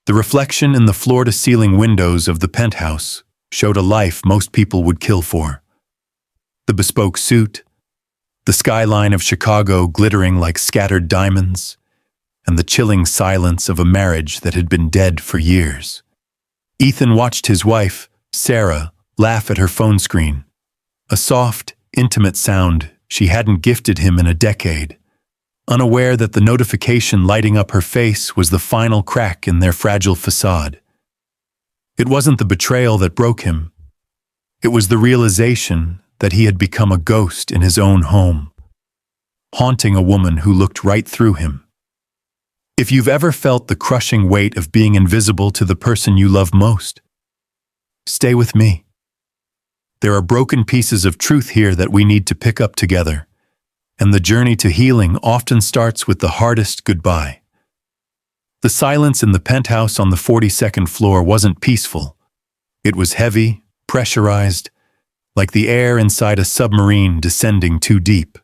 The reflection in the floor-to-ceiling windows of the penthouse showed a life most people would kill for. The bespoke suit, the skyline of Chicago glittering like scattered diamonds, and the chilling silence of a marriage that had been dead for years. Ethan watched his wife, Sarah, laugh at her phone screen, a soft, intimate sound she hadn't gifted him in a decade, unaware that the notification lighting up her face was the final crack in their fragile facade. It wasn't the betrayal that broke him. It was the realization that he had become a ghost in his own home, haunting a woman who looked right through him. If you've ever felt the crushing weight of being invisible to the person you love most, stay with me. There are broken pieces of truth here that we need to pick up together, and the journey to healing often starts with the hardest goodbye. The silence in the penthouse on the 42nd floor wasn't peaceful. It was heavy, pressurized, like the air inside a submarine descending too deep.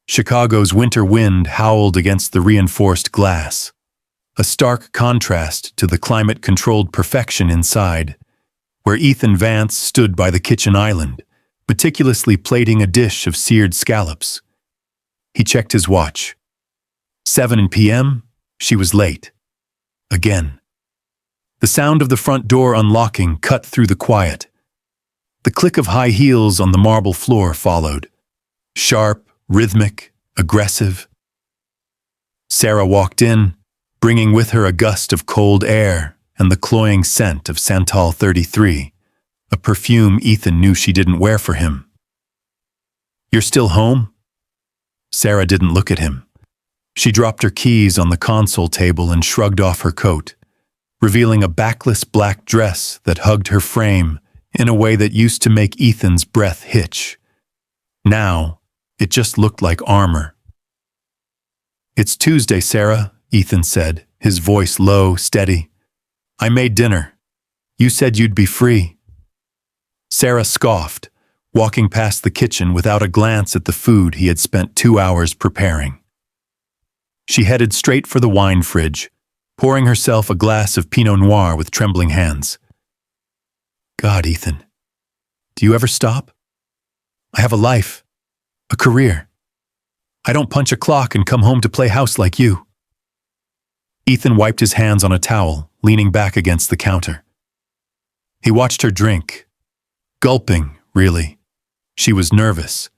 Chicago's winter wind howled against the reinforced glass, a stark contrast to the climate-controlled perfection inside, where Ethan Vance stood by the kitchen island, meticulously plating a dish of seared scallops. He checked his watch. 7 p.m., she was late. Again. The sound of the front door unlocking cut through the quiet. The click of high heels on the marble floor followed. Sharp, rhythmic, aggressive. Sarah walked in, bringing with her a gust of cold air and the cloying scent of Santal 33, a perfume Ethan knew she didn't wear for him. "You're still home?" Sarah didn't look at him. She dropped her keys on the console table and shrugged off her coat, revealing a backless black dress that hugged her frame in a way that used to make Ethan's breath hitch. Now, it just looked like armor. "It's Tuesday, Sarah," Ethan said, his voice low, steady. "I made dinner. You said you'd be free." Sarah scoffed, walking past the kitchen without a glance at the food he had spent 2 hours preparing. She headed straight for the wine fridge, pouring herself a glass of Pinot Noir with trembling hands. "God, Ethan, do you ever stop? I have a life, a career. I don't punch a clock and come home to play house like you." Ethan wiped his hands on a towel, leaning back against the counter. He watched her drink, gulping, really. She was nervous.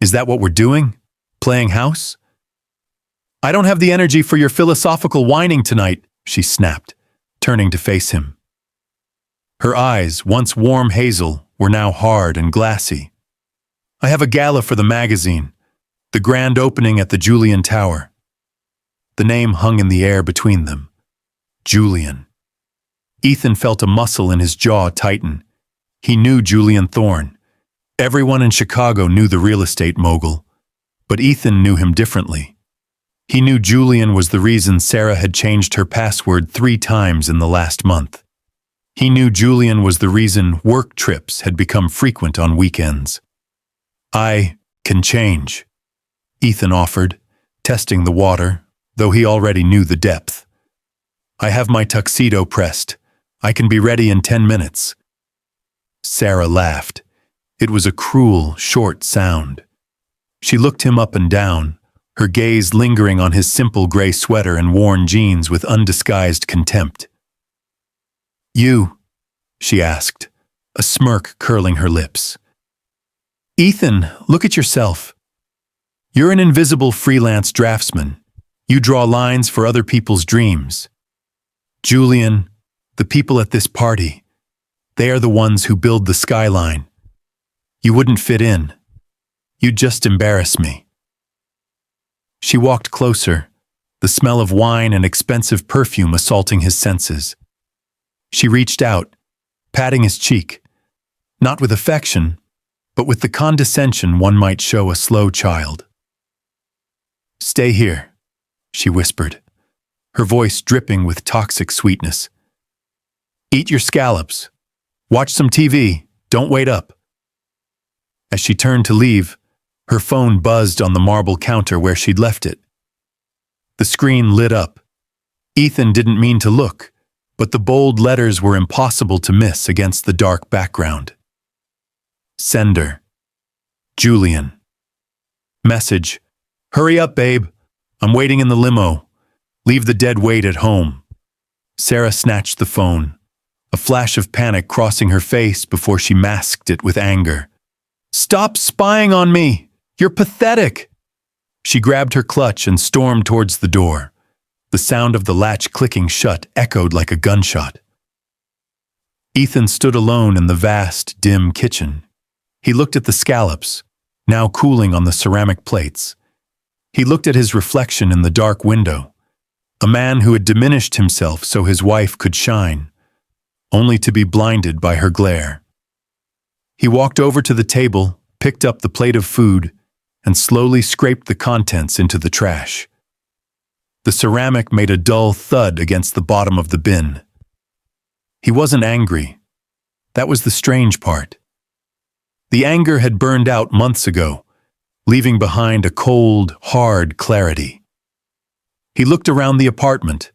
"Is that what we're doing? Playing house?" "I don't have the energy for your philosophical whining tonight," she snapped, turning to face him. Her eyes, once warm hazel, were now hard and glassy. "I have a gala for the magazine, the grand opening at the Julian Tower." The name hung in the air between them. Julian. Ethan felt a muscle in his jaw tighten. He knew Julian Thorne. Everyone in Chicago knew the real estate mogul, but Ethan knew him differently. He knew Julian was the reason Sarah had changed her password 3 times in the last month. He knew Julian was the reason work trips had become frequent on weekends. "I can change," Ethan offered, testing the water, though he already knew the depth. "I have my tuxedo pressed. I can be ready in 10 minutes. Sarah laughed. It was a cruel, short sound. She looked him up and down, her gaze lingering on his simple gray sweater and worn jeans with undisguised contempt. "You?" she asked, a smirk curling her lips. "Ethan, look at yourself. You're an invisible freelance draftsman. You draw lines for other people's dreams. Julian, the people at this party, they are the ones who build the skyline. You wouldn't fit in. You'd just embarrass me." She walked closer, the smell of wine and expensive perfume assaulting his senses. She reached out, patting his cheek, not with affection, but with the condescension one might show a slow child. "Stay here," she whispered, her voice dripping with toxic sweetness. "Eat your scallops. Watch some TV. Don't wait up." As she turned to leave, her phone buzzed on the marble counter where she'd left it. The screen lit up. Ethan didn't mean to look, but the bold letters were impossible to miss against the dark background. Sender: Julian. Message: hurry up, babe. I'm waiting in the limo. Leave the dead weight at home. Sarah snatched the phone, a flash of panic crossing her face before she masked it with anger. Stop spying on me! You're pathetic! She grabbed her clutch and stormed towards the door. The sound of the latch clicking shut echoed like a gunshot. Ethan stood alone in the vast, dim kitchen. He looked at the scallops, now cooling on the ceramic plates. He looked at his reflection in the dark window, a man who had diminished himself so his wife could shine, only to be blinded by her glare. He walked over to the table, picked up the plate of food, and slowly scraped the contents into the trash. The ceramic made a dull thud against the bottom of the bin. He wasn't angry. That was the strange part. The anger had burned out months ago, leaving behind a cold, hard clarity. He looked around the apartment,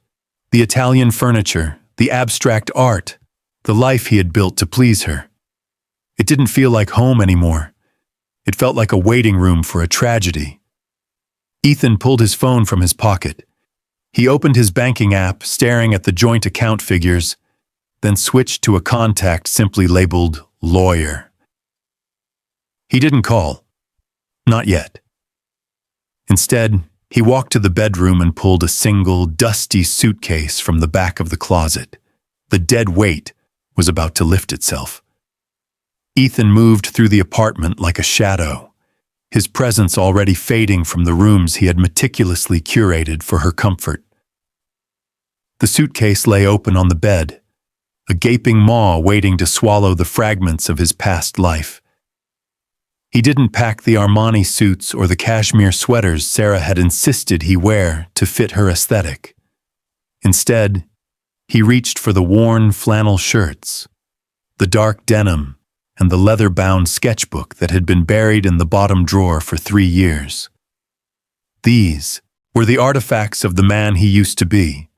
the Italian furniture, the abstract art, the life he had built to please her. It didn't feel like home anymore. It felt like a waiting room for a tragedy. Ethan pulled his phone from his pocket. He opened his banking app, staring at the joint account figures, then switched to a contact simply labeled lawyer. He didn't call. Not yet. Instead, he walked to the bedroom and pulled a single, dusty suitcase from the back of the closet. The dead weight was about to lift itself. Ethan moved through the apartment like a shadow, his presence already fading from the rooms he had meticulously curated for her comfort. The suitcase lay open on the bed, a gaping maw waiting to swallow the fragments of his past life. He didn't pack the Armani suits or the cashmere sweaters Sarah had insisted he wear to fit her aesthetic. Instead, he reached for the worn flannel shirts, the dark denim, and the leather-bound sketchbook that had been buried in the bottom drawer for 3 years. These were the artifacts of the man he used to be,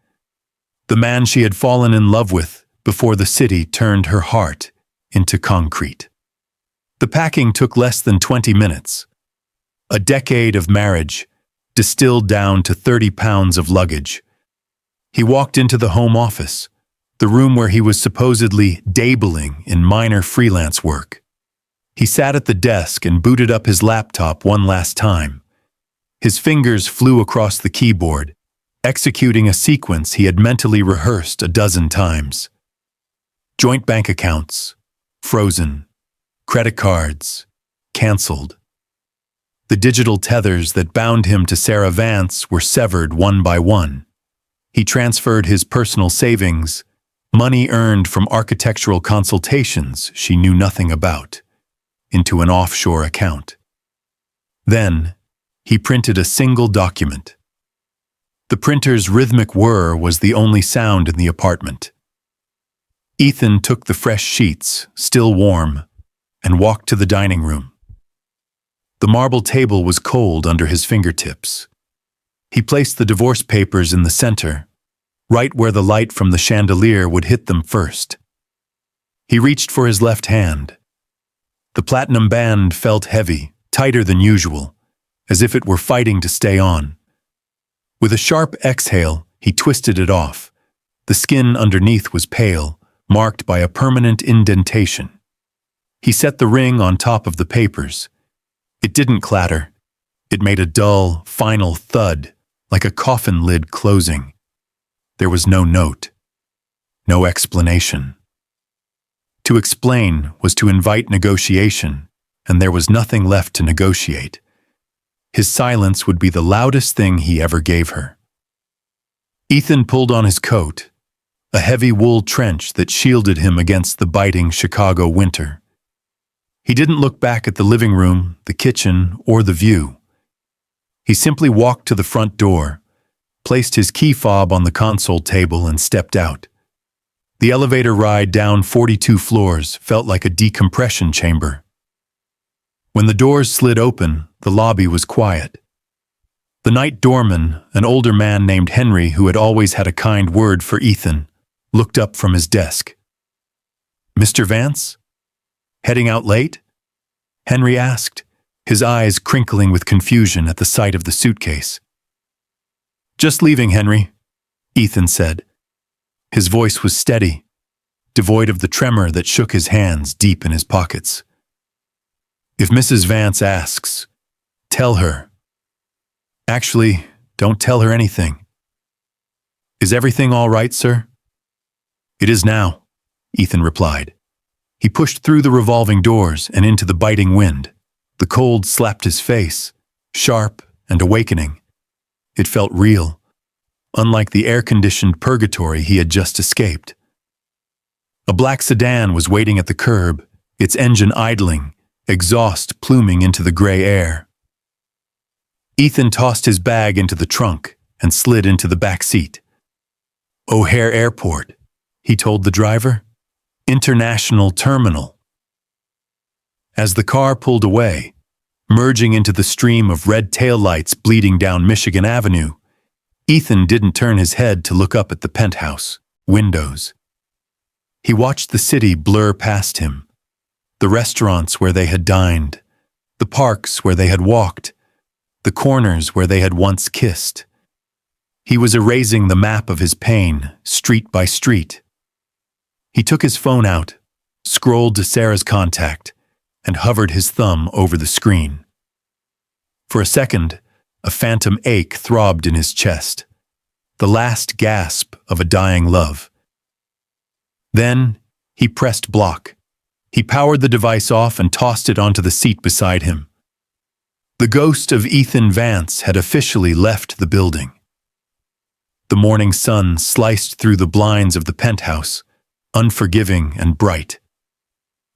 the man she had fallen in love with before the city turned her heart into concrete. The packing took less than 20 minutes. A decade of marriage, distilled down to 30 pounds of luggage. He walked into the home office, the room where he was supposedly dabbling in minor freelance work. He sat at the desk and booted up his laptop one last time. His fingers flew across the keyboard, executing a sequence he had mentally rehearsed a dozen times. Joint bank accounts, frozen. Credit cards, canceled. The digital tethers that bound him to Sarah Vance were severed one by one. He transferred his personal savings, money earned from architectural consultations she knew nothing about, into an offshore account. Then, he printed a single document. The printer's rhythmic whir was the only sound in the apartment. Ethan took the fresh sheets, still warm, and walked to the dining room. The marble table was cold under his fingertips. He placed the divorce papers in the center, right where the light from the chandelier would hit them first. He reached for his left hand. The platinum band felt heavy, tighter than usual, as if it were fighting to stay on. With a sharp exhale, he twisted it off. The skin underneath was pale, marked by a permanent indentation. He set the ring on top of the papers. It didn't clatter. It made a dull, final thud, like a coffin lid closing. There was no note, no explanation. To explain was to invite negotiation, and there was nothing left to negotiate. His silence would be the loudest thing he ever gave her. Ethan pulled on his coat, a heavy wool trench that shielded him against the biting Chicago winter. He didn't look back at the living room, the kitchen, or the view. He simply walked to the front door, placed his key fob on the console table, and stepped out. The elevator ride down 42 floors felt like a decompression chamber. When the doors slid open, the lobby was quiet. The night doorman, an older man named Henry who had always had a kind word for Ethan, looked up from his desk. "Mr. Vance? Heading out late?" Henry asked, his eyes crinkling with confusion at the sight of the suitcase. "Just leaving, Henry," Ethan said. His voice was steady, devoid of the tremor that shook his hands deep in his pockets. "If Mrs. Vance asks, tell her. Actually, don't tell her anything." "Is everything all right, sir?" "It is now," Ethan replied. He pushed through the revolving doors and into the biting wind. The cold slapped his face, sharp and awakening. It felt real, unlike the air-conditioned purgatory he had just escaped. A black sedan was waiting at the curb, its engine idling, exhaust pluming into the gray air. Ethan tossed his bag into the trunk and slid into the back seat. "O'Hare Airport," he told the driver. "International Terminal." As the car pulled away, merging into the stream of red taillights bleeding down Michigan Avenue, Ethan didn't turn his head to look up at the penthouse windows. He watched the city blur past him, the restaurants where they had dined, the parks where they had walked, the corners where they had once kissed. He was erasing the map of his pain, street by street. He took his phone out, scrolled to Sarah's contact, and hovered his thumb over the screen. For a second, a phantom ache throbbed in his chest, the last gasp of a dying love. Then, he pressed block. He powered the device off and tossed it onto the seat beside him. The ghost of Ethan Vance had officially left the building. The morning sun sliced through the blinds of the penthouse, unforgiving and bright.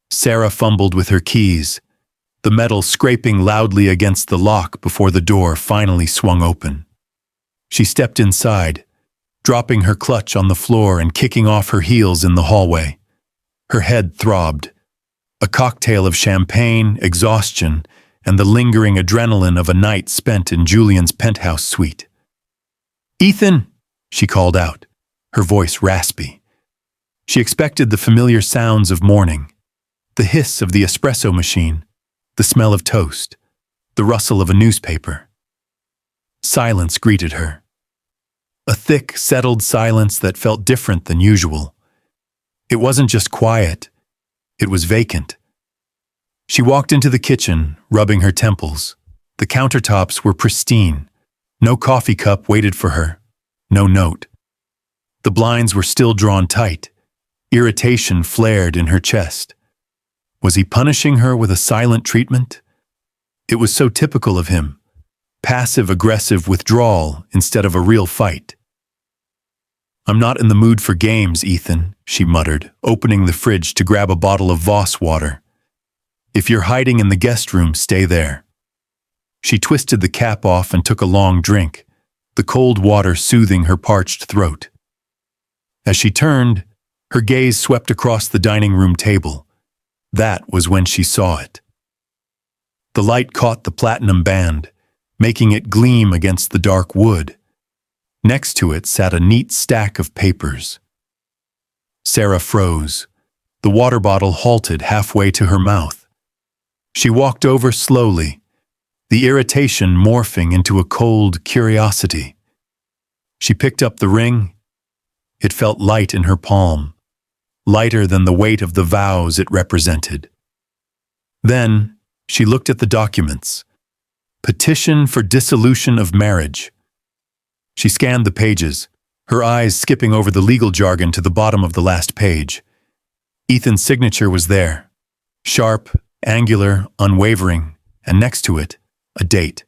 Sarah fumbled with her keys, the metal scraping loudly against the lock before the door finally swung open. She stepped inside, dropping her clutch on the floor and kicking off her heels in the hallway. Her head throbbed, a cocktail of champagne, exhaustion, and the lingering adrenaline of a night spent in Julian's penthouse suite. "Ethan!" she called out, her voice raspy. She expected the familiar sounds of morning, the hiss of the espresso machine, the smell of toast, the rustle of a newspaper. Silence greeted her. A thick, settled silence that felt different than usual. It wasn't just quiet, it was vacant. She walked into the kitchen, rubbing her temples. The countertops were pristine. No coffee cup waited for her, no note. The blinds were still drawn tight. Irritation flared in her chest. Was he punishing her with a silent treatment? It was so typical of him. Passive-aggressive withdrawal instead of a real fight. "I'm not in the mood for games, Ethan," she muttered, opening the fridge to grab a bottle of Voss water. "If you're hiding in the guest room, stay there." She twisted the cap off and took a long drink, the cold water soothing her parched throat. As she turned, her gaze swept across the dining room table. That was when she saw it. The light caught the platinum band, making it gleam against the dark wood. Next to it sat a neat stack of papers. Sarah froze. The water bottle halted halfway to her mouth. She walked over slowly, the irritation morphing into a cold curiosity. She picked up the ring. It felt light in her palm, lighter than the weight of the vows it represented. Then, she looked at the documents. Petition for dissolution of marriage. She scanned the pages, her eyes skipping over the legal jargon to the bottom of the last page. Ethan's signature was there, sharp, angular, unwavering, and next to it, a date.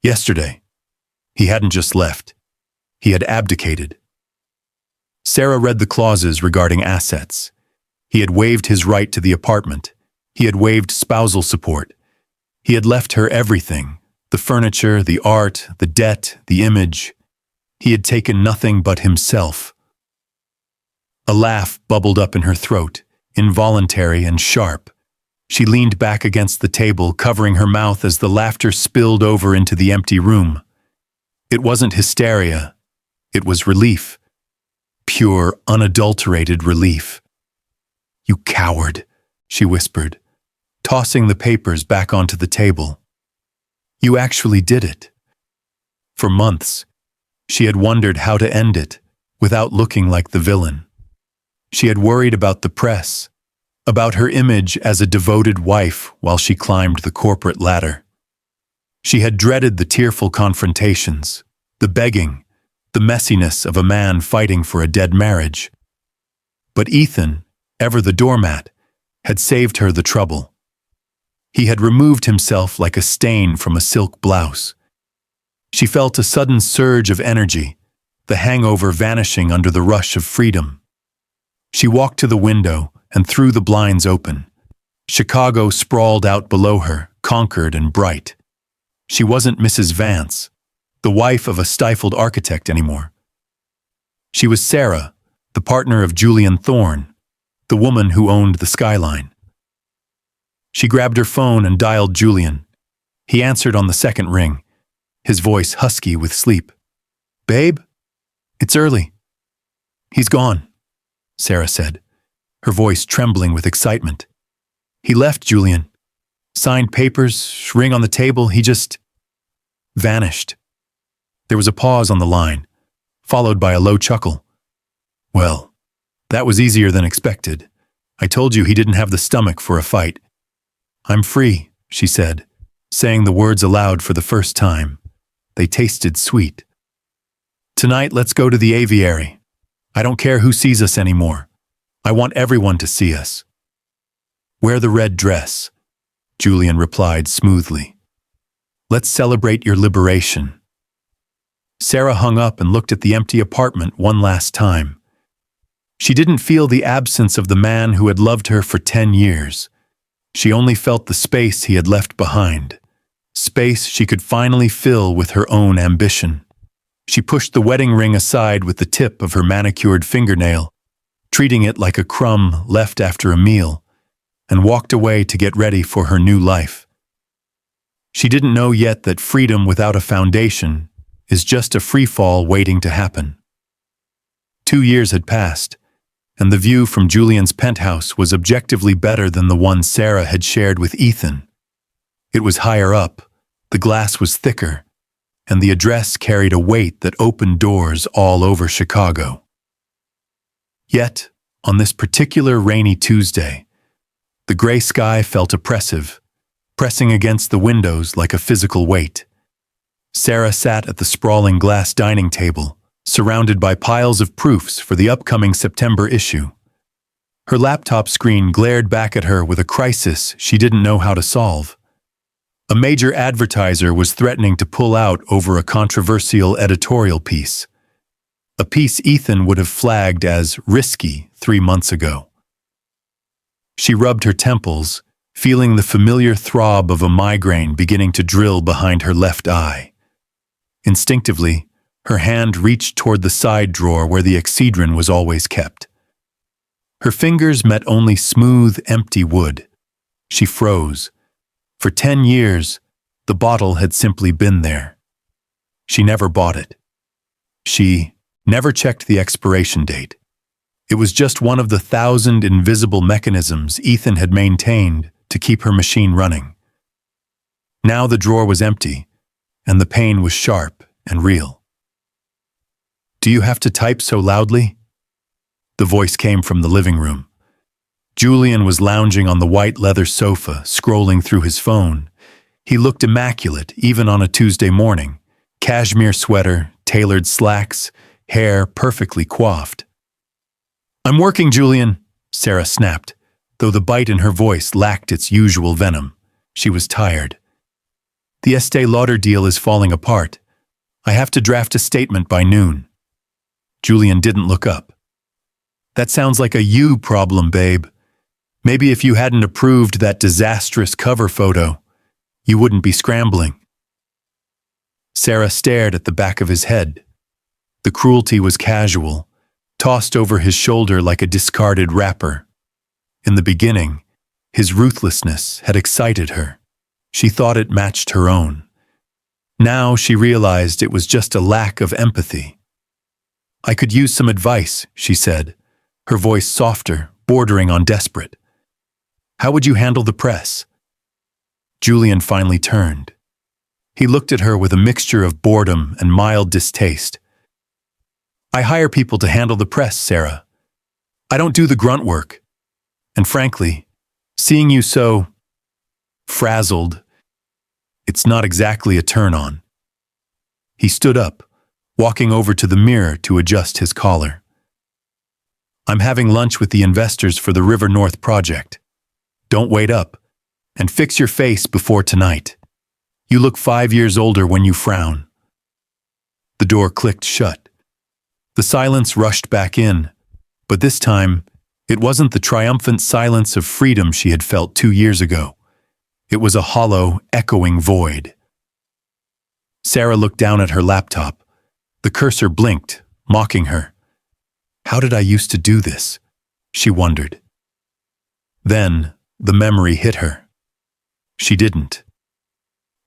Yesterday. He hadn't just left. He had abdicated. Sarah read the clauses regarding assets. He had waived his right to the apartment. He had waived spousal support. He had left her everything, the furniture, the art, the debt, the image. He had taken nothing but himself. A laugh bubbled up in her throat, involuntary and sharp. She leaned back against the table, covering her mouth as the laughter spilled over into the empty room. It wasn't hysteria. It was relief. pure, unadulterated relief. "You coward," she whispered, tossing the papers back onto the table. "You actually did it." For months, she had wondered how to end it without looking like the villain. She had worried about the press, about her image as a devoted wife while she climbed the corporate ladder. She had dreaded the tearful confrontations, the begging, the messiness of a man fighting for a dead marriage. But Ethan, ever the doormat, had saved her the trouble. He had removed himself like a stain from a silk blouse. She felt a sudden surge of energy, the hangover vanishing under the rush of freedom. She walked to the window and threw the blinds open. Chicago sprawled out below her, conquered and bright. She wasn't Mrs. Vance, the wife of a stifled architect anymore. She was Sarah, the partner of Julian Thorne, the woman who owned the skyline. She grabbed her phone and dialed Julian. He answered on the second ring, his voice husky with sleep. "Babe, it's early." "He's gone," Sarah said, her voice trembling with excitement. "He left, Julian. Signed papers, ring on the table, he just vanished." There was a pause on the line, followed by a low chuckle. "Well, that was easier than expected. I told you he didn't have the stomach for a fight." "I'm free," she said, saying the words aloud for the first time. They tasted sweet. "Tonight, let's go to the aviary. I don't care who sees us anymore. I want everyone to see us." "Wear the red dress," Julian replied smoothly. "Let's celebrate your liberation." Sarah hung up and looked at the empty apartment one last time. She didn't feel the absence of the man who had loved her for 10 years. She only felt the space he had left behind, space she could finally fill with her own ambition. She pushed the wedding ring aside with the tip of her manicured fingernail, treating it like a crumb left after a meal, and walked away to get ready for her new life. She didn't know yet that freedom without a foundation is just a free fall waiting to happen. 2 years had passed, and the view from Julian's penthouse was objectively better than the one Sarah had shared with Ethan. It was higher up, the glass was thicker, and the address carried a weight that opened doors all over Chicago. Yet, on this particular rainy Tuesday, the gray sky felt oppressive, pressing against the windows like a physical weight. Sarah sat at the sprawling glass dining table, surrounded by piles of proofs for the upcoming September issue. Her laptop screen glared back at her with a crisis she didn't know how to solve. A major advertiser was threatening to pull out over a controversial editorial piece, a piece Ethan would have flagged as risky 3 months ago. She rubbed her temples, feeling the familiar throb of a migraine beginning to drill behind her left eye. Instinctively, her hand reached toward the side drawer where the Excedrin was always kept. Her fingers met only smooth, empty wood. She froze. For 10 years, the bottle had simply been there. She never bought it. She never checked the expiration date. It was just one of the 1,000 invisible mechanisms Ethan had maintained to keep her machine running. Now the drawer was empty, and the pain was sharp and real. "Do you have to type so loudly?" The voice came from the living room. Julian was lounging on the white leather sofa, scrolling through his phone. He looked immaculate, even on a Tuesday morning. Cashmere sweater, tailored slacks, hair perfectly coiffed. "I'm working, Julian," Sarah snapped, though the bite in her voice lacked its usual venom. She was tired. "The Estée Lauder deal is falling apart. I have to draft a statement by noon." Julian didn't look up. "That sounds like a you problem, babe. Maybe if you hadn't approved that disastrous cover photo, you wouldn't be scrambling." Sarah stared at the back of his head. The cruelty was casual, tossed over his shoulder like a discarded wrapper. In the beginning, his ruthlessness had excited her. She thought it matched her own. Now she realized it was just a lack of empathy. I could use some advice, she said, her voice softer, bordering on desperate. How would you handle the press? Julian finally turned. He looked at her with a mixture of boredom and mild distaste. I hire people to handle the press, Sarah. I don't do the grunt work. And frankly, seeing you so frazzled, it's not exactly a turn-on. He stood up, walking over to the mirror to adjust his collar. I'm having lunch with the investors for the River North project. Don't wait up, and fix your face before tonight. You look 5 years older when you frown. The door clicked shut. The silence rushed back in, but this time, it wasn't the triumphant silence of freedom she had felt 2 years ago. It was a hollow, echoing void. Sarah looked down at her laptop. The cursor blinked, mocking her. How did I used to do this? She wondered. Then, the memory hit her. She didn't.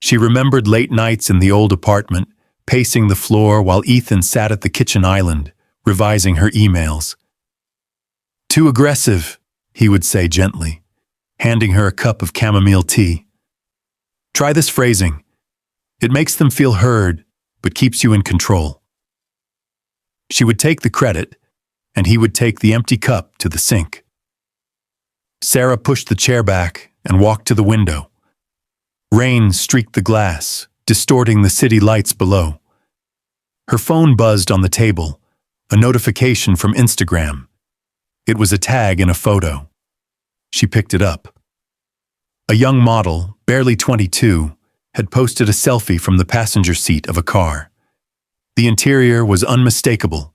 She remembered late nights in the old apartment, pacing the floor while Ethan sat at the kitchen island, revising her emails. Too aggressive, he would say gently, handing her a cup of chamomile tea. Try this phrasing. It makes them feel heard, but keeps you in control. She would take the credit, and he would take the empty cup to the sink. Sarah pushed the chair back and walked to the window. Rain streaked the glass, distorting the city lights below. Her phone buzzed on the table, a notification from Instagram. It was a tag in a photo. She picked it up. A young model, barely 22, had posted a selfie from the passenger seat of a car. The interior was unmistakable,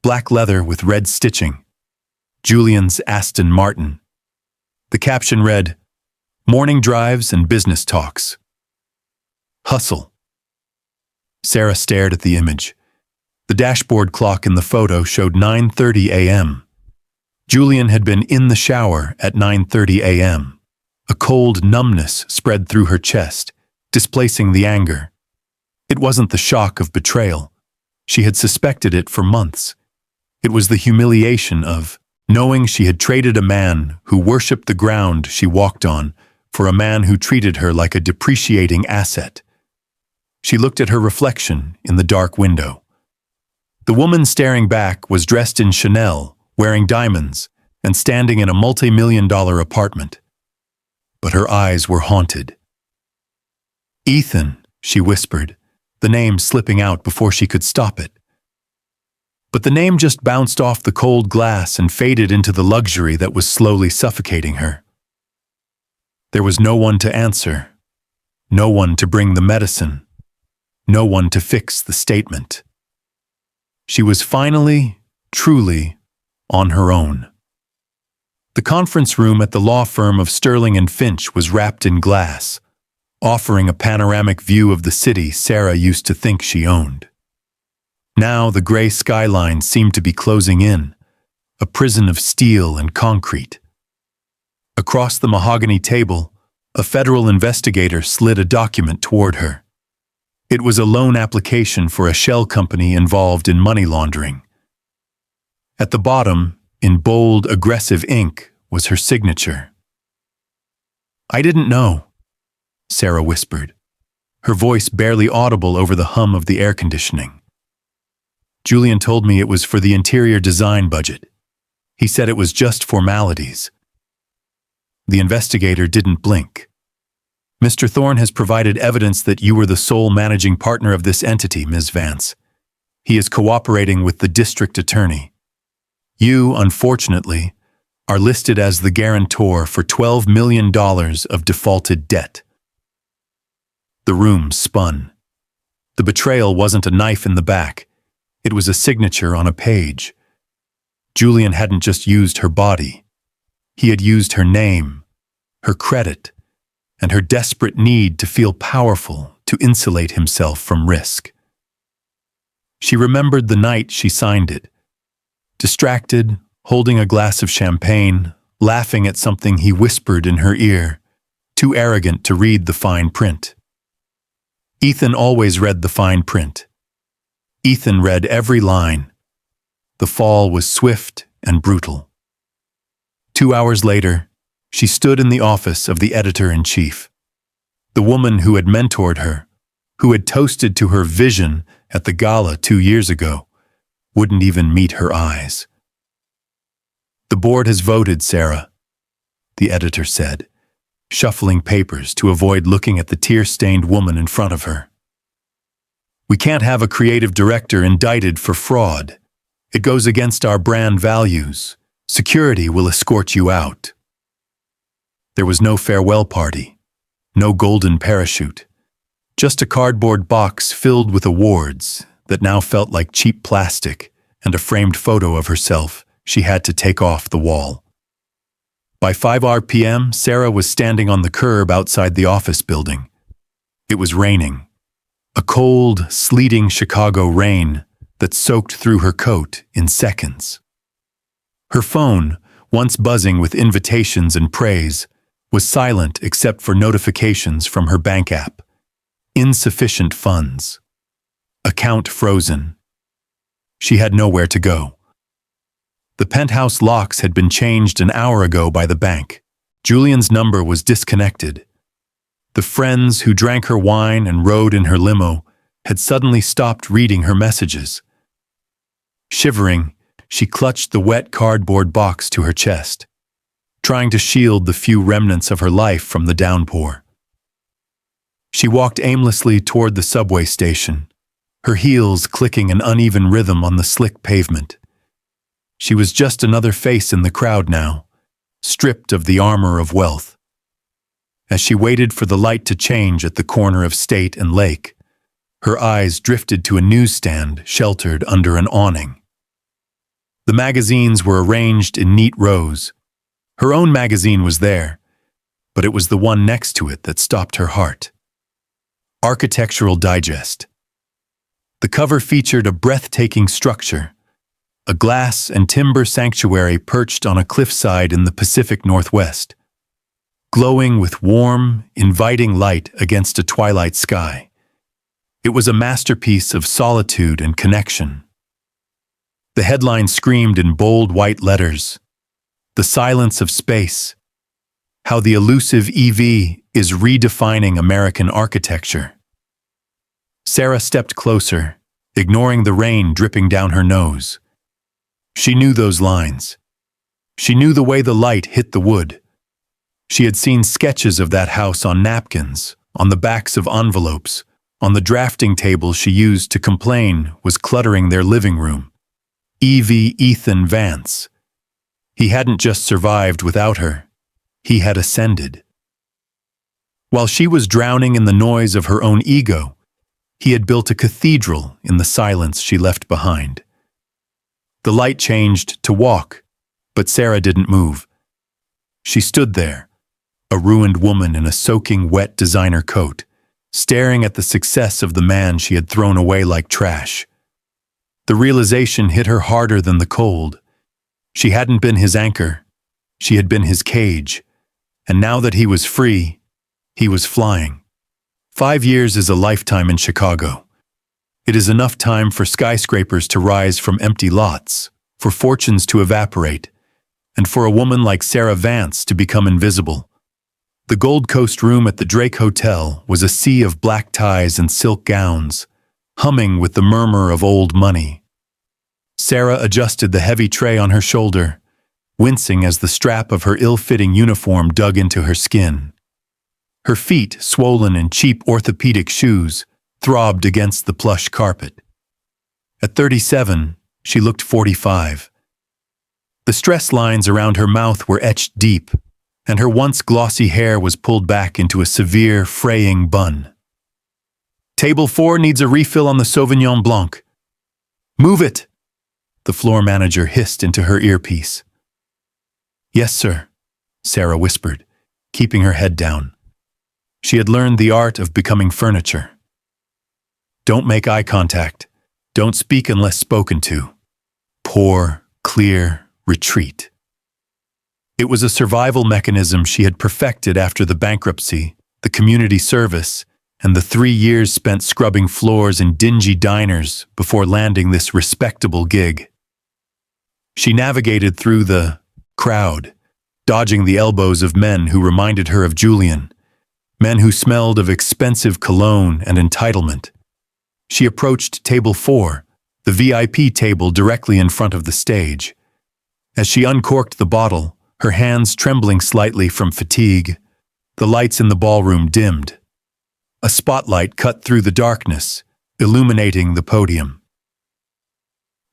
black leather with red stitching. Julian's Aston Martin. The caption read, Morning drives and business talks. Hustle. Sarah stared at the image. The dashboard clock in the photo showed 9:30 a.m. Julian had been in the shower at 9:30 a.m. A cold numbness spread through her chest, displacing the anger. It wasn't the shock of betrayal. She had suspected it for months. It was the humiliation of knowing she had traded a man who worshipped the ground she walked on for a man who treated her like a depreciating asset. She looked at her reflection in the dark window. The woman staring back was dressed in Chanel, wearing diamonds, and standing in a multi-million-dollar apartment. But her eyes were haunted. Ethan, she whispered, the name slipping out before she could stop it. But the name just bounced off the cold glass and faded into the luxury that was slowly suffocating her. There was no one to answer, no one to bring the medicine, no one to fix the statement. She was finally, truly, on her own. The conference room at the law firm of Sterling and Finch was wrapped in glass, offering a panoramic view of the city Sarah used to think she owned. Now the gray skyline seemed to be closing in, a prison of steel and concrete. Across the mahogany table, a federal investigator slid a document toward her. It was a loan application for a shell company involved in money laundering. At the bottom, in bold, aggressive ink, was her signature. I didn't know, Sarah whispered, her voice barely audible over the hum of the air conditioning. Julian told me it was for the interior design budget. He said it was just formalities. The investigator didn't blink. Mr. Thorne has provided evidence that you were the sole managing partner of this entity, Ms. Vance. He is cooperating with the district attorney. You, unfortunately, are listed as the guarantor for $12 million of defaulted debt. The room spun. The betrayal wasn't a knife in the back. It was a signature on a page. Julian hadn't just used her body. He had used her name, her credit, and her desperate need to feel powerful to insulate himself from risk. She remembered the night she signed it. Distracted, holding a glass of champagne, laughing at something he whispered in her ear, too arrogant to read the fine print. Ethan always read the fine print. Ethan read every line, The fall was swift and brutal. 2 hours later, she stood in the office of the editor-in-chief. The woman who had mentored her, who had toasted to her vision at the gala 2 years ago, wouldn't even meet her eyes. "The board has voted, Sarah," the editor said, shuffling papers to avoid looking at the tear-stained woman in front of her. "We can't have a creative director indicted for fraud. It goes against our brand values. Security will escort you out." There was no farewell party, no golden parachute, just a cardboard box filled with awards that now felt like cheap plastic and a framed photo of herself she had to take off the wall. By 5 p.m., Sarah was standing on the curb outside the office building. It was raining, a cold, sleeting Chicago rain that soaked through her coat in seconds. Her phone, once buzzing with invitations and praise, was silent except for notifications from her bank app. Insufficient funds. Account frozen. She had nowhere to go. The penthouse locks had been changed an hour ago by the bank. Julian's number was disconnected. The friends who drank her wine and rode in her limo had suddenly stopped reading her messages. Shivering, she clutched the wet cardboard box to her chest, trying to shield the few remnants of her life from the downpour. She walked aimlessly toward the subway station, her heels clicking an uneven rhythm on the slick pavement. She was just another face in the crowd now, stripped of the armor of wealth. As she waited for the light to change at the corner of State and Lake, her eyes drifted to a newsstand sheltered under an awning. The magazines were arranged in neat rows. Her own magazine was there, but it was the one next to it that stopped her heart. Architectural Digest. The cover featured a breathtaking structure, a glass and timber sanctuary perched on a cliffside in the Pacific Northwest, glowing with warm, inviting light against a twilight sky. It was a masterpiece of solitude and connection. The headline screamed in bold white letters, "The Silence of Space. How the Elusive EV is Redefining American Architecture." Sarah stepped closer, ignoring the rain dripping down her nose. She knew those lines. She knew the way the light hit the wood. She had seen sketches of that house on napkins, on the backs of envelopes, on the drafting table she used to complain was cluttering their living room. E.V. Ethan Vance. He hadn't just survived without her. He had ascended. While she was drowning in the noise of her own ego, he had built a cathedral in the silence she left behind. The light changed to walk, but Sarah didn't move. She stood there, a ruined woman in a soaking wet designer coat, staring at the success of the man she had thrown away like trash. The realization hit her harder than the cold. She hadn't been his anchor. She had been his cage. And now that he was free, he was flying. 5 years is a lifetime in Chicago. It is enough time for skyscrapers to rise from empty lots, for fortunes to evaporate, and for a woman like Sarah Vance to become invisible. The Gold Coast room at the Drake Hotel was a sea of black ties and silk gowns, humming with the murmur of old money. Sarah adjusted the heavy tray on her shoulder, wincing as the strap of her ill-fitting uniform dug into her skin. Her feet, swollen in cheap orthopedic shoes, throbbed against the plush carpet. At 37, she looked 45. The stress lines around her mouth were etched deep, and her once glossy hair was pulled back into a severe, fraying bun. "Table 4 needs a refill on the Sauvignon Blanc." "Move it!" the floor manager hissed into her earpiece. "Yes, sir," Sarah whispered, keeping her head down. She had learned the art of becoming furniture. Don't make eye contact. Don't speak unless spoken to. Pour, clear, retreat. It was a survival mechanism she had perfected after the bankruptcy, the community service, and the 3 years spent scrubbing floors in dingy diners before landing this respectable gig. She navigated through the crowd, dodging the elbows of men who reminded her of Julian, men who smelled of expensive cologne and entitlement. She approached table 4, the VIP table directly in front of the stage. As she uncorked the bottle, her hands trembling slightly from fatigue, the lights in the ballroom dimmed. A spotlight cut through the darkness, illuminating the podium.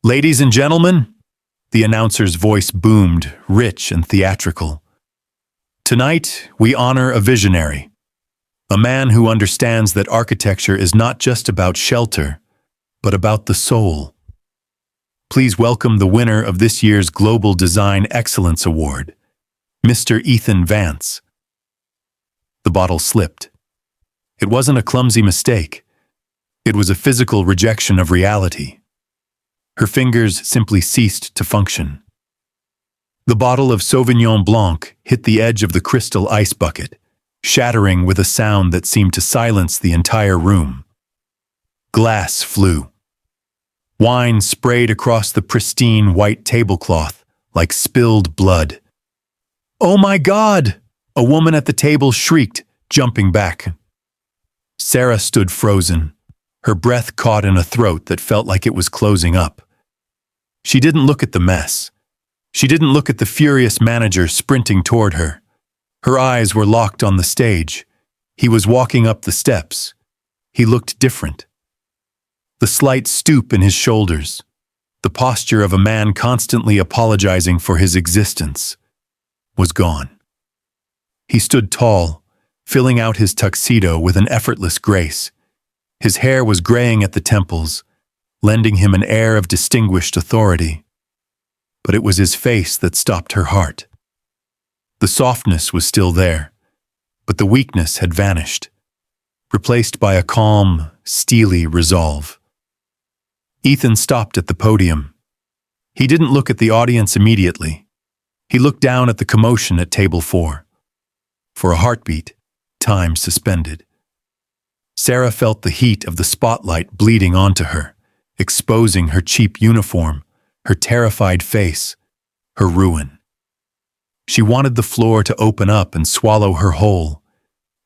"Ladies and gentlemen," the announcer's voice boomed, rich and theatrical. "Tonight, we honor a visionary, a man who understands that architecture is not just about shelter, but about the soul. Please welcome the winner of this year's Global Design Excellence Award, Mr. Ethan Vance." The bottle slipped. It wasn't a clumsy mistake. It was a physical rejection of reality. Her fingers simply ceased to function. The bottle of Sauvignon Blanc hit the edge of the crystal ice bucket, shattering with a sound that seemed to silence the entire room. Glass flew. Wine sprayed across the pristine white tablecloth like spilled blood. "Oh my God!" a woman at the table shrieked, jumping back. Sarah stood frozen, her breath caught in a throat that felt like it was closing up. She didn't look at the mess. She didn't look at the furious manager sprinting toward her. Her eyes were locked on the stage. He was walking up the steps. He looked different. The slight stoop in his shoulders, the posture of a man constantly apologizing for his existence, was gone. He stood tall, filling out his tuxedo with an effortless grace. His hair was graying at the temples, lending him an air of distinguished authority. But it was his face that stopped her heart. The softness was still there, but the weakness had vanished, replaced by a calm, steely resolve. Ethan stopped at the podium. He didn't look at the audience immediately. He looked down at the commotion at table 4. For a heartbeat, time suspended. Sarah felt the heat of the spotlight bleeding onto her, exposing her cheap uniform, her terrified face, her ruin. She wanted the floor to open up and swallow her whole.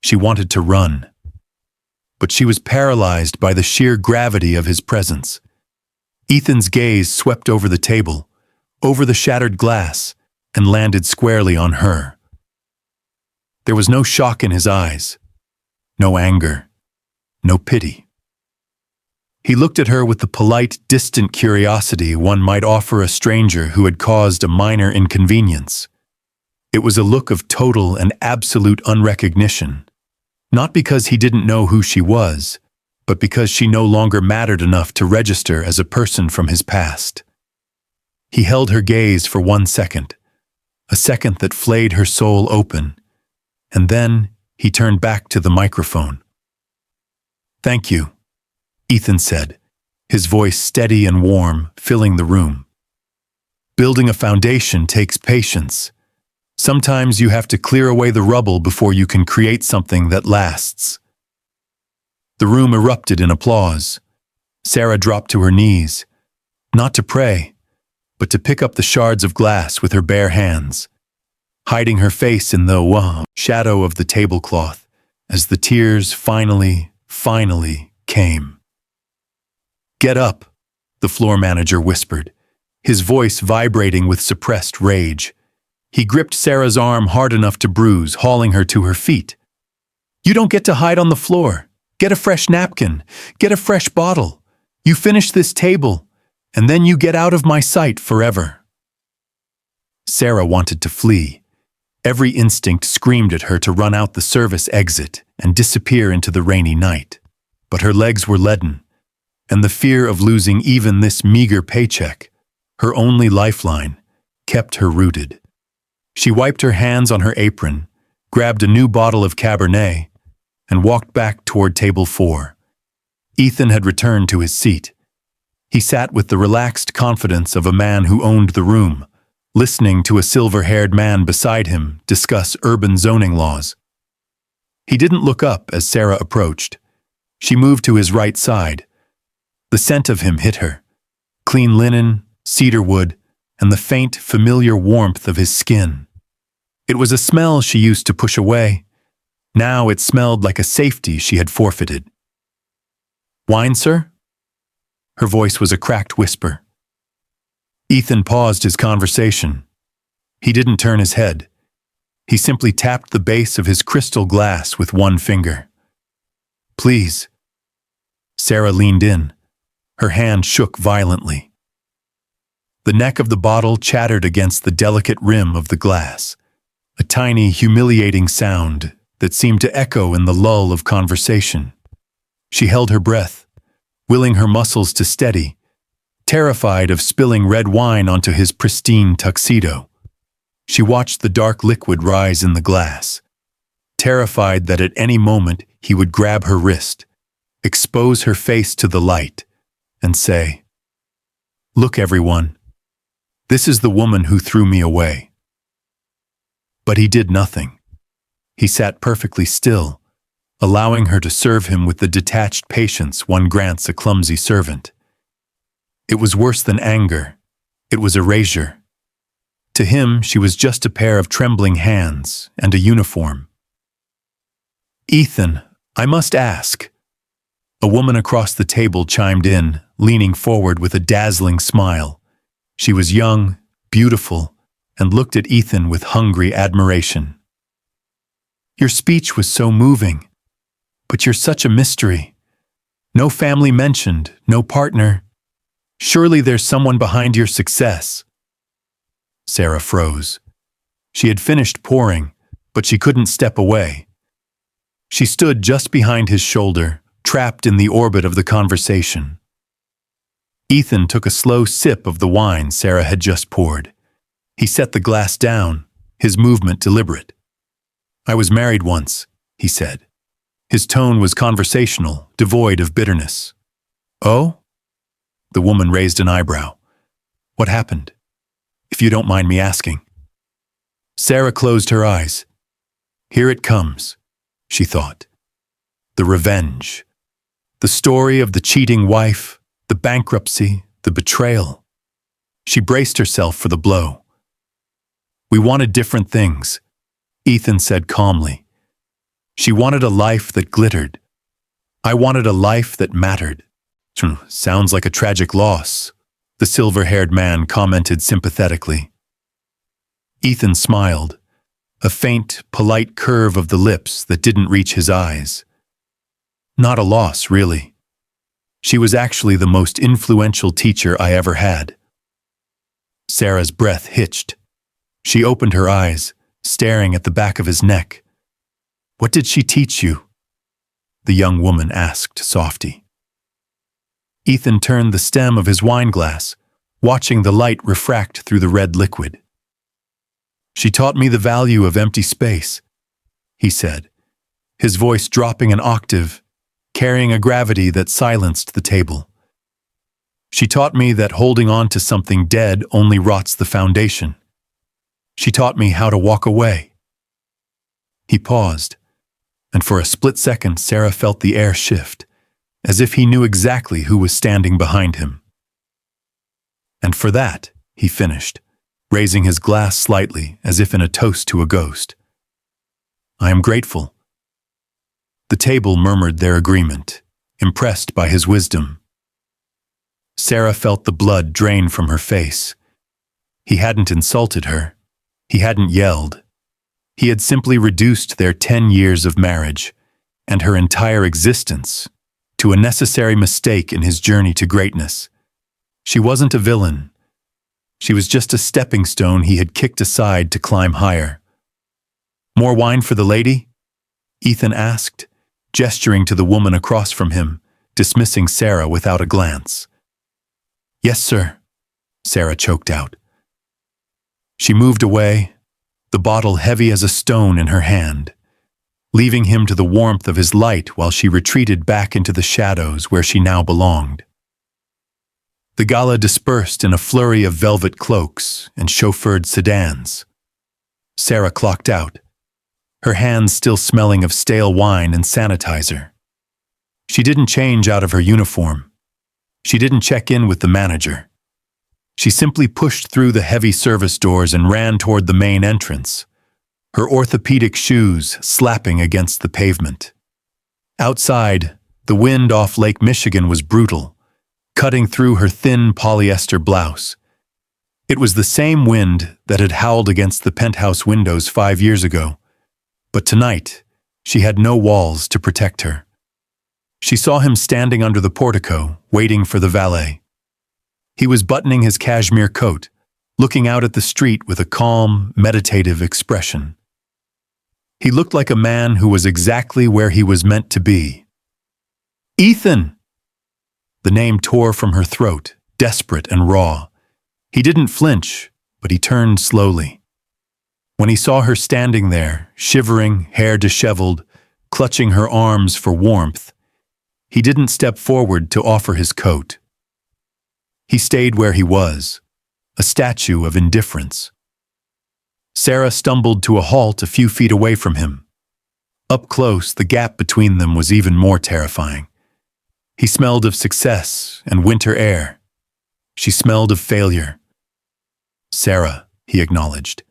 She wanted to run. But she was paralyzed by the sheer gravity of his presence. Ethan's gaze swept over the table, over the shattered glass, and landed squarely on her. There was no shock in his eyes, no anger, no pity. He looked at her with the polite, distant curiosity one might offer a stranger who had caused a minor inconvenience. It was a look of total and absolute unrecognition, not because he didn't know who she was, but because she no longer mattered enough to register as a person from his past. He held her gaze for 1 second, a second that flayed her soul open, and then he turned back to the microphone. "Thank you," Ethan said, his voice steady and warm, filling the room. "Building a foundation takes patience. Sometimes you have to clear away the rubble before you can create something that lasts." The room erupted in applause. Sarah dropped to her knees, not to pray, but to pick up the shards of glass with her bare hands, hiding her face in the shadow of the tablecloth as the tears finally came. "Get up," the floor manager whispered, his voice vibrating with suppressed rage. He gripped Sarah's arm hard enough to bruise, hauling her to her feet. "You don't get to hide on the floor. Get a fresh napkin. Get a fresh bottle. You finish this table, and then you get out of my sight forever." Sarah wanted to flee. Every instinct screamed at her to run out the service exit and disappear into the rainy night. But her legs were leaden, and the fear of losing even this meager paycheck, her only lifeline, kept her rooted. She wiped her hands on her apron, grabbed a new bottle of Cabernet, and walked back toward table 4. Ethan had returned to his seat. He sat with the relaxed confidence of a man who owned the room, listening to a silver-haired man beside him discuss urban zoning laws. He didn't look up as Sarah approached. She moved to his right side. The scent of him hit her. Clean linen, cedarwood, and the faint, familiar warmth of his skin. It was a smell she used to push away. Now it smelled like a safety she had forfeited. "Wine, sir?" Her voice was a cracked whisper. Ethan paused his conversation. He didn't turn his head. He simply tapped the base of his crystal glass with one finger. "Please." Sarah leaned in. Her hand shook violently. The neck of the bottle chattered against the delicate rim of the glass, a tiny, humiliating sound that seemed to echo in the lull of conversation. She held her breath, willing her muscles to steady, terrified of spilling red wine onto his pristine tuxedo. She watched the dark liquid rise in the glass, terrified that at any moment he would grab her wrist, expose her face to the light, and say, "Look, everyone, this is the woman who threw me away." But he did nothing. He sat perfectly still, allowing her to serve him with the detached patience one grants a clumsy servant. It was worse than anger. It was erasure. To him, she was just a pair of trembling hands and a uniform. "Ethan, I must ask." A woman across the table chimed in, leaning forward with a dazzling smile. She was young, beautiful, and looked at Ethan with hungry admiration. "Your speech was so moving, but you're such a mystery. No family mentioned, no partner. Surely there's someone behind your success." Sarah froze. She had finished pouring, but she couldn't step away. She stood just behind his shoulder, trapped in the orbit of the conversation. Ethan took a slow sip of the wine Sarah had just poured. He set the glass down, his movement deliberate. "I was married once," he said. His tone was conversational, devoid of bitterness. "Oh?" The woman raised an eyebrow. "What happened? If you don't mind me asking." Sarah closed her eyes. Here it comes, she thought. The revenge. The story of the cheating wife, the bankruptcy, the betrayal. She braced herself for the blow. "We wanted different things," Ethan said calmly. "She wanted a life that glittered. I wanted a life that mattered." "Sounds like a tragic loss," the silver-haired man commented sympathetically. Ethan smiled, a faint, polite curve of the lips that didn't reach his eyes. "Not a loss, really. She was actually the most influential teacher I ever had." Sarah's breath hitched. She opened her eyes, staring at the back of his neck. "What did she teach you?" the young woman asked softly. Ethan turned the stem of his wineglass, watching the light refract through the red liquid. "She taught me the value of empty space," he said, his voice dropping an octave, carrying a gravity that silenced the table. "She taught me that holding on to something dead only rots the foundation. She taught me how to walk away." He paused, and for a split second Sarah felt the air shift, as if he knew exactly who was standing behind him. "And for that," he finished, raising his glass slightly as if in a toast to a ghost, "I am grateful." The table murmured their agreement, impressed by his wisdom. Sarah felt the blood drain from her face. He hadn't insulted her. He hadn't yelled. He had simply reduced their 10 years of marriage, and her entire existence, to a necessary mistake in his journey to greatness. She wasn't a villain. She was just a stepping stone he had kicked aside to climb higher. "More wine for the lady?" Ethan asked, gesturing to the woman across from him, dismissing Sarah without a glance. "Yes, sir," Sarah choked out. She moved away, the bottle heavy as a stone in her hand, leaving him to the warmth of his light while she retreated back into the shadows where she now belonged. The gala dispersed in a flurry of velvet cloaks and chauffeured sedans. Sarah clocked out, her hands still smelling of stale wine and sanitizer. She didn't change out of her uniform. She didn't check in with the manager. She simply pushed through the heavy service doors and ran toward the main entrance, her orthopedic shoes slapping against the pavement. Outside, the wind off Lake Michigan was brutal, cutting through her thin polyester blouse. It was the same wind that had howled against the penthouse windows 5 years ago, but tonight she had no walls to protect her. She saw him standing under the portico, waiting for the valet. He was buttoning his cashmere coat, looking out at the street with a calm, meditative expression. He looked like a man who was exactly where he was meant to be. "Ethan!" The name tore from her throat, desperate and raw. He didn't flinch, but he turned slowly. When he saw her standing there, shivering, hair disheveled, clutching her arms for warmth, he didn't step forward to offer his coat. He stayed where he was, a statue of indifference. Sarah stumbled to a halt a few feet away from him. Up close, the gap between them was even more terrifying. He smelled of success and winter air. She smelled of failure. "Sarah," he acknowledged.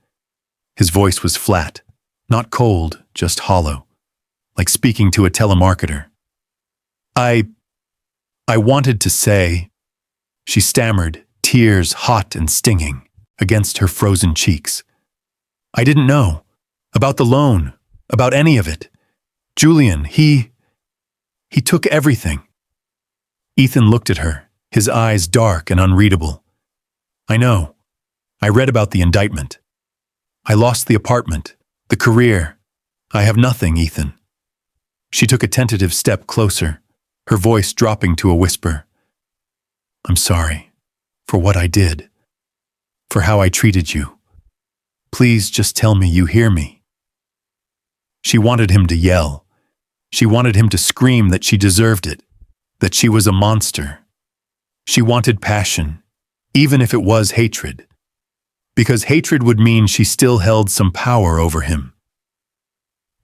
His voice was flat, not cold, just hollow, like speaking to a telemarketer. I wanted to say," she stammered, tears hot and stinging against her frozen cheeks. "I didn't know. About the loan, about any of it. Julian, he took everything." Ethan looked at her, his eyes dark and unreadable. "I know. I read about the indictment. I lost the apartment, the career. I have nothing, Ethan." She took a tentative step closer, her voice dropping to a whisper. "I'm sorry for what I did, for how I treated you. Please just tell me you hear me." She wanted him to yell. She wanted him to scream that she deserved it, that she was a monster. She wanted passion, even if it was hatred, because hatred would mean she still held some power over him.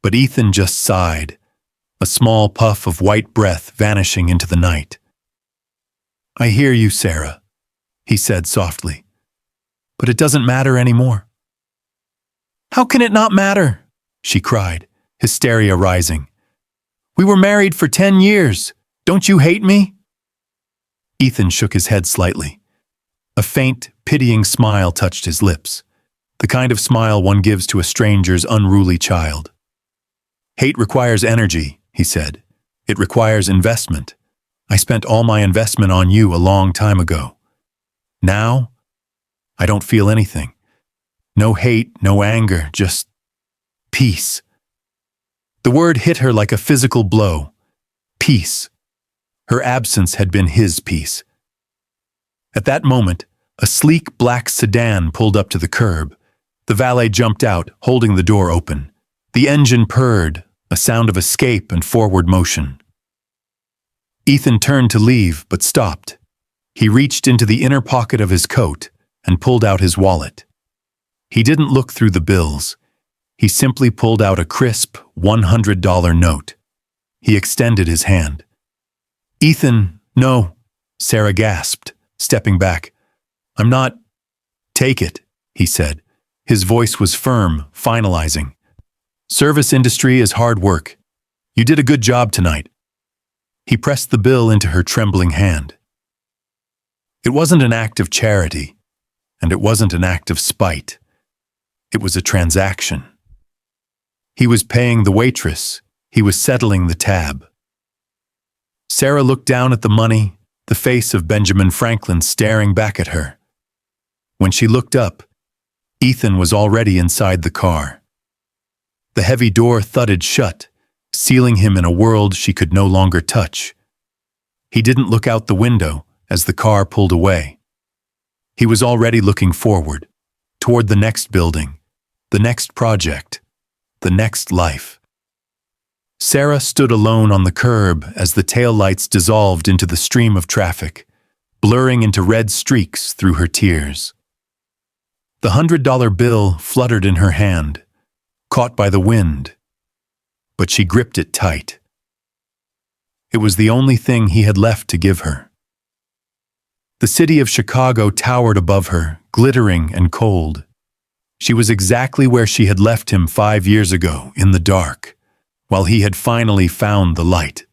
But Ethan just sighed, a small puff of white breath vanishing into the night. "I hear you, Sarah," he said softly, "but it doesn't matter anymore." "How can it not matter?" she cried, hysteria rising. "We were married for 10 years. Don't you hate me?" Ethan shook his head slightly. A faint, pitying smile touched his lips, the kind of smile one gives to a stranger's unruly child. "Hate requires energy," he said. "It requires investment. I spent all my investment on you a long time ago. Now, I don't feel anything. No hate, no anger, just peace." The word hit her like a physical blow. Peace. Her absence had been his peace. At that moment, a sleek black sedan pulled up to the curb. The valet jumped out, holding the door open. The engine purred, a sound of escape and forward motion. Ethan turned to leave, but stopped. He reached into the inner pocket of his coat and pulled out his wallet. He didn't look through the bills. He simply pulled out a crisp $100 note. He extended his hand. "Ethan, no," Sarah gasped, stepping back. "I'm not—" "Take it," he said. His voice was firm, finalizing. "Service industry is hard work. You did a good job tonight." He pressed the bill into her trembling hand. It wasn't an act of charity, and it wasn't an act of spite. It was a transaction. He was paying the waitress. He was settling the tab. Sarah looked down at the money, the face of Benjamin Franklin staring back at her. When she looked up, Ethan was already inside the car. The heavy door thudded shut, sealing him in a world she could no longer touch. He didn't look out the window as the car pulled away. He was already looking forward, toward the next building, the next project, the next life. Sarah stood alone on the curb as the taillights dissolved into the stream of traffic, blurring into red streaks through her tears. The $100 bill fluttered in her hand, caught by the wind, but she gripped it tight. It was the only thing he had left to give her. The city of Chicago towered above her, glittering and cold. She was exactly where she had left him 5 years ago, in the dark, while he had finally found the light.